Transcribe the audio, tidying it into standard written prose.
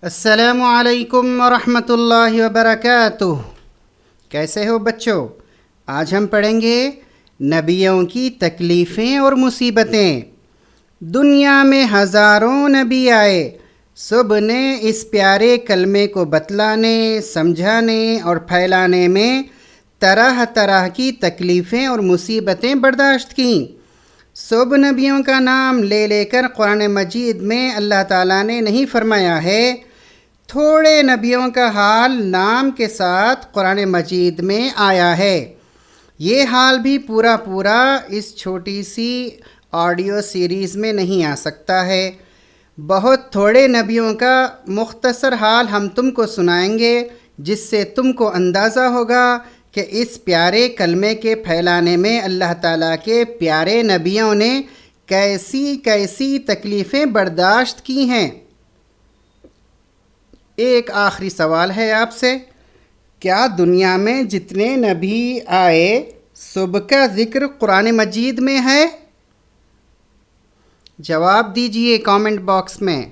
السلام علیکم ورحمۃ اللہ وبرکاتہ۔ کیسے ہو بچوں؟ آج ہم پڑھیں گے نبیوں کی تکلیفیں اور مصیبتیں۔ دنیا میں ہزاروں نبی آئے، سب نے اس پیارے کلمے کو بتلانے، سمجھانے اور پھیلانے میں طرح طرح کی تکلیفیں اور مصیبتیں برداشت کیں۔ سب نبیوں کا نام لے لے کر قرآن مجید میں اللہ تعالیٰ نے نہیں فرمایا ہے، تھوڑے نبیوں کا حال نام کے ساتھ قرآن مجید میں آیا ہے۔ یہ حال بھی پورا اس چھوٹی سی آڈیو سیریز میں نہیں آ سکتا ہے۔ بہت تھوڑے نبیوں کا مختصر حال ہم تم کو سنائیں گے، جس سے تم کو اندازہ ہوگا کہ اس پیارے کلمے کے پھیلانے میں اللہ تعالیٰ کے پیارے نبیوں نے کیسی تکلیفیں برداشت کی ہیں۔ ایک آخری سوال ہے آپ سے، کیا دنیا میں جتنے نبی آئے سب کا ذکر قرآن مجید میں ہے؟ جواب دیجئے کامنٹ باکس میں۔